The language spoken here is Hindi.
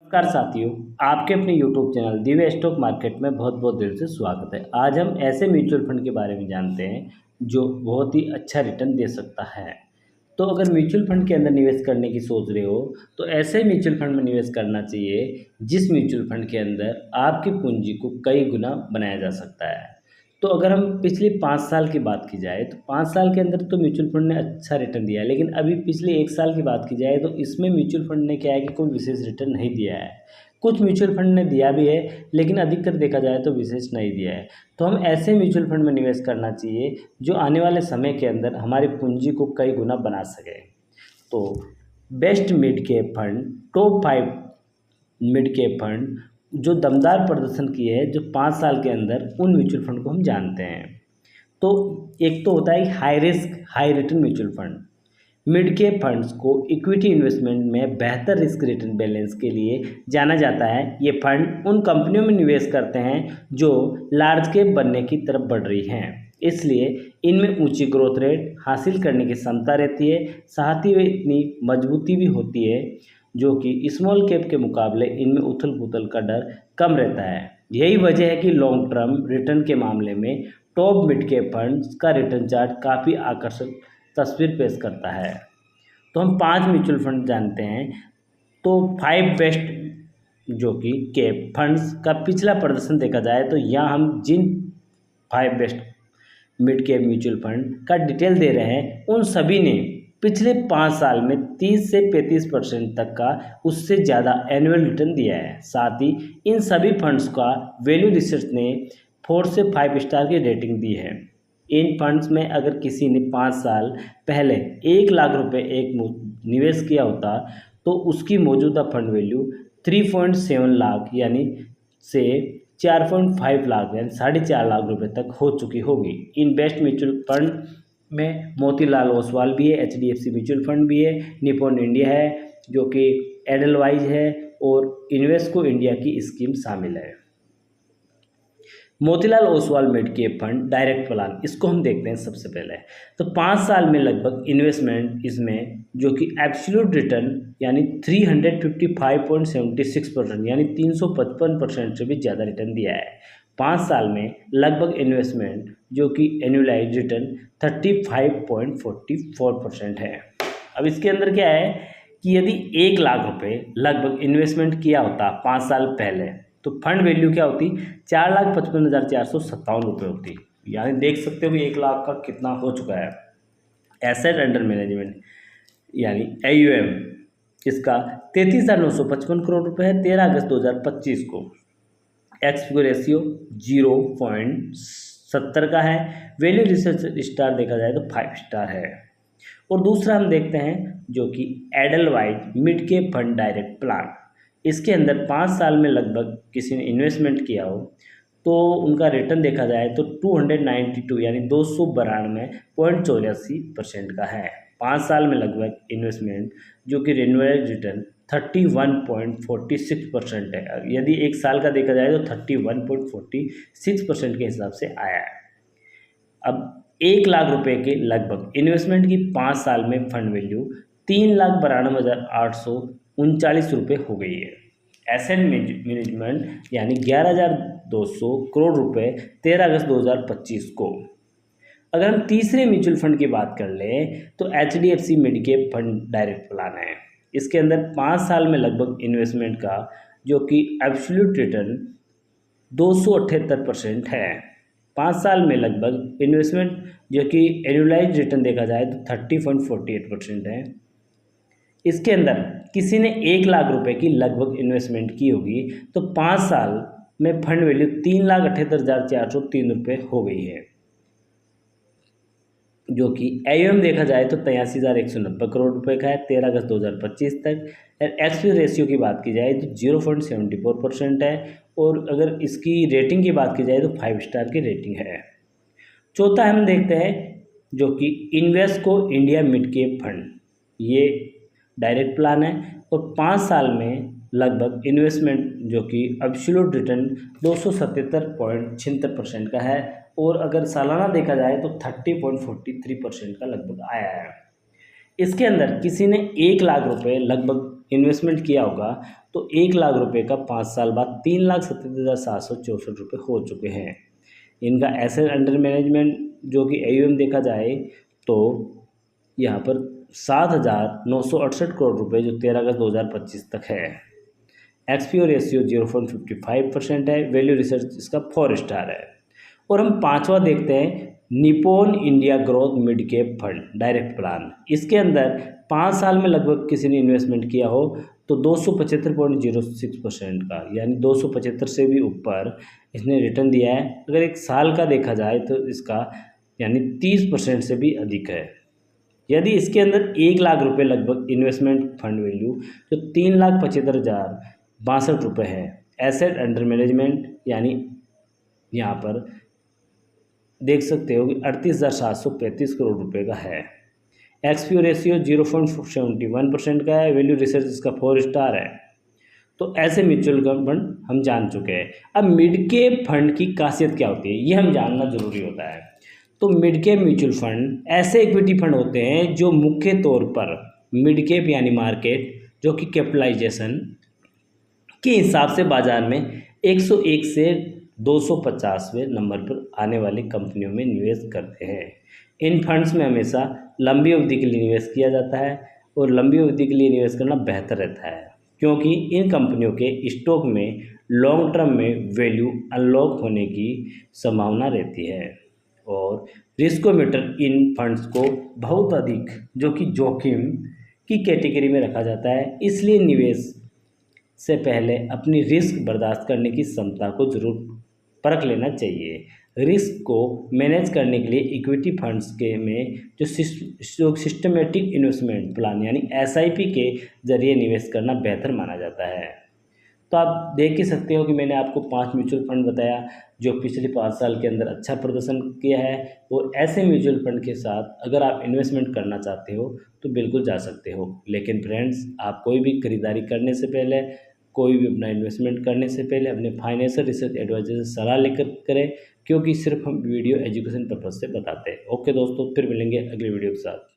नमस्कार साथियों, आपके अपने YouTube channel Divya stock market में बहुत बहुत दिल से स्वागत है। आज हम ऐसे म्यूचुअल फंड के बारे में जानते हैं जो बहुत ही अच्छा रिटर्न दे सकता है। तो अगर म्यूचुअल फंड के अंदर निवेश करने की सोच रहे हो तो ऐसे म्यूचुअल फंड में निवेश करना चाहिए जिस म्यूचुअल फंड के अंदर आपकी पूंजी को कई गुना बनाया जा सकता है। तो अगर हम पिछले 5 साल की बात की जाए तो 5 साल के अंदर तो म्यूचुअल फंड ने अच्छा रिटर्न दिया है, लेकिन अभी पिछले 1 साल की बात की जाए तो इसमें म्यूचुअल फंड ने क्या है कि कोई विशेष रिटर्न नहीं दिया है। कुछ म्यूचुअल फंड ने दिया भी है, लेकिन अधिकतर देखा जाए तो विशेष नहीं दिया है। तो हम ऐसे म्यूचुअल फंड में निवेश करना चाहिए जो आने वाले समय के अंदर हमारी पूंजी को कई गुना बना सके। तो best mid cap fund, top 5 mid cap fund जो दमदार प्रदर्शन किए हैं जो 5 साल के अंदर, उन म्यूचुअल फंड को हम जानते हैं। तो एक तो होता है high risk high return mutual fund. Mid cap funds को इक्विटी इन्वेस्टमेंट में बेहतर रिस्क रिटर्न बैलेंस के लिए जाना जाता है। ये फंड उन कंपनियों में निवेश करते हैं जो लार्ज कैप बनने की तरफ बढ़ रही हैं, इसलिए इनमें ऊंची ग्रोथ रेट हासिल करने की क्षमता रहती है। साथ ही इतनी मजबूती भी होती है जो कि स्मॉल कैप के मुकाबले इनमें उथल पुथल का डर कम रहता है। यही वजह है कि लॉन्ग टर्म रिटर्न के मामले में टॉप मिड कैप फंड्स का रिटर्न चार्ट काफ़ी आकर्षक तस्वीर पेश करता है। तो हम 5 म्यूचुअल फंड जानते हैं। तो 5 बेस्ट जो कि कैप फंड्स का पिछला प्रदर्शन देखा जाए तो यहाँ हम जिन 5 best mid cap mutual fund का डिटेल दे रहे हैं उन सभी ने पिछले 5 साल में 30 से 35% तक का उससे ज़्यादा एनुअल रिटर्न दिया है। साथ ही इन सभी फंड्स का वैल्यू रिसर्च ने 4 से 5 स्टार की रेटिंग दी है। इन फंड्स में अगर किसी ने 5 साल पहले 1 लाख रुपए एक निवेश किया होता तो उसकी मौजूदा फंड वैल्यू 3.7 लाख यानी से 4.5 लाख यानी 4.5 लाख रुपए तक हो चुकी होगी। इन बेस्ट म्यूचुअल फंड में मोतीलाल ओसवाल भी है, HDFC म्यूचुअल फंड भी है, निपॉन इंडिया है जो कि एडलवाइज है, और इन्वेस्को इंडिया की स्कीम शामिल है। Motilal Oswal mid cap fund direct plan, इसको हम देखते हैं सबसे पहले। तो 5 साल में लगभग इन्वेस्टमेंट इसमें जो कि एब्सोल्यूट रिटर्न यानी 355.76% यानी 355% से भी ज़्यादा रिटर्न दिया है। 5 साल में लगभग इन्वेस्टमेंट जो कि एनुअलाइज रिटर्न 35.44% है। अब इसके अंदर क्या है कि यदि 1 लाख रुपए लगभग इन्वेस्टमेंट किया होता 5 साल पहले तो फंड वैल्यू क्या होती, 4,55,457 रुपये होती। यानी देख सकते हो कि 1 लाख का कितना हो चुका है। एसेट अंडर मैनेजमेंट यानी AUM इसका 33,955 करोड़ रुपए है 13 अगस्त 2025 को। एक्सपी रेशियो 0.70 का है। वैल्यू रिसर्च स्टार देखा जाए तो 5 स्टार है। और दूसरा हम देखते हैं जो कि Edelweiss mid cap fund direct plan. इसके अंदर 5 साल में लगभग किसी ने इन्वेस्टमेंट किया हो तो उनका रिटर्न देखा जाए तो 292 यानी 292.84% का है। 5 साल में लगभग इन्वेस्टमेंट जो कि रिन्यूअल रिटर्न 31.46% है। यदि 1 साल का देखा जाए तो 31.46% के हिसाब से आया है। अब 1 लाख रुपए के लगभग इन्वेस्टमेंट की 5 साल में फंड वैल्यू 3,92,839 रुपये हो गई है। एसेट मैनेजमेंट यानी 11,200 करोड़ रुपए 13 अगस्त 2025 को। अगर हम तीसरे म्यूचुअल फंड की बात कर लें तो HDFC mid cap fund direct plan है। इसके अंदर 5 साल में लगभग इन्वेस्टमेंट का जो कि एब्सोल्यूट रिटर्न 278% है। 5 साल में लगभग इन्वेस्टमेंट जो कि एनुअलाइज रिटर्न देखा जाए तो 30.48% है। इसके अंदर किसी ने 1 लाख रुपए की लगभग इन्वेस्टमेंट की होगी तो 5 साल में फंड वैल्यू 3,78,403 रुपये हो गई है, जो कि AUM देखा जाए तो 83,190 करोड़ रुपए का है 13 अगस्त 2025 तक। एक्सपी रेशियो की बात की जाए तो 0.74% है, और अगर इसकी रेटिंग की बात की जाए तो 5 स्टार की रेटिंग है। चौथा हम देखते हैं जो कि Invesco India mid cap fund, ये डायरेक्ट प्लान है और 5 साल में लगभग इन्वेस्टमेंट जो कि एब्सोल्यूट रिटर्न 277.76% का है, और अगर सालाना देखा जाए तो 30.43% का लगभग आया है। इसके अंदर किसी ने 1 लाख रुपए लगभग इन्वेस्टमेंट किया होगा तो 1 लाख रुपए का 5 साल बाद 3,37,764 रुपये हो चुके हैं। इनका एसेट अंडर मैनेजमेंट जो कि AUM देखा जाए तो यहाँ पर 7,968 करोड़ रुपये जो 13 अगस्त 2025 तक है। XPO रेशियो 0.55% है। वैल्यू रिसर्च इसका 4 स्टार है। और हम पांचवा देखते हैं Nippon India growth mid cap fund direct plan. इसके अंदर 5 साल में लगभग किसी ने इन्वेस्टमेंट किया हो तो 275.06% का यानी 275 से भी ऊपर इसने रिटर्न दिया है। अगर 1 साल का देखा जाए तो इसका यानी 30% से भी अधिक है। यदि इसके अंदर 1 लाख रुपए लगभग इन्वेस्टमेंट फंड वैल्यू जो 3,75,062 है। एसेट अंडर मैनेजमेंट यानी यहाँ पर देख सकते हो कि 38,735 करोड़ रुपए का है। XPO रेशियो 0.71% का है। वैल्यू रिसर्च इसका 4 स्टार है। तो ऐसे म्यूचुअल फंड हम जान चुके हैं। अब मिड कैप फंड की खासियत क्या होती है ये हम जानना जरूरी होता है। तो मिड कैप म्यूचुअल फंड ऐसे इक्विटी फंड होते हैं जो मुख्य तौर पर मिड कैप यानी मार्केट जो कि कैपिटलाइजेशन के हिसाब से बाजार में 101 से 250वें नंबर पर आने वाली कंपनियों में निवेश करते हैं। इन फंड्स में हमेशा लंबी अवधि के लिए निवेश किया जाता है और लंबी अवधि के लिए निवेश करना बेहतर रहता है क्योंकि इन कंपनियों के स्टॉक में लॉन्ग टर्म में वैल्यू अनलॉक होने की संभावना रहती है। और रिस्कोमीटर इन फंड्स को बहुत अधिक जो कि जोखिम की कैटेगरी में रखा जाता है। इसलिए निवेश से पहले अपनी रिस्क बर्दाश्त करने की क्षमता को जरूर परख लेना चाहिए। रिस्क को मैनेज करने के लिए इक्विटी फंड्स के में जो सिस्टमेटिक इन्वेस्टमेंट प्लान यानी SIP के जरिए निवेश करना बेहतर माना जाता है। तो आप देख ही सकते हो कि मैंने आपको 5 म्यूचुअल फंड बताया जो पिछले 5 साल के अंदर अच्छा प्रदर्शन किया है। और ऐसे म्यूचुअल फंड के साथ अगर आप इन्वेस्टमेंट करना चाहते हो तो बिल्कुल जा सकते हो। लेकिन फ्रेंड्स आप कोई भी खरीदारी करने से पहले कोई भी अपना इन्वेस्टमेंट करने से पहले अपने फाइनेंशियल रिसर्च एडवाइजर से सलाह लेकर करें क्योंकि सिर्फ हम वीडियो एजुकेशन पर्पज़ से बताते हैं। ओके दोस्तों, फिर मिलेंगे अगले वीडियो के साथ।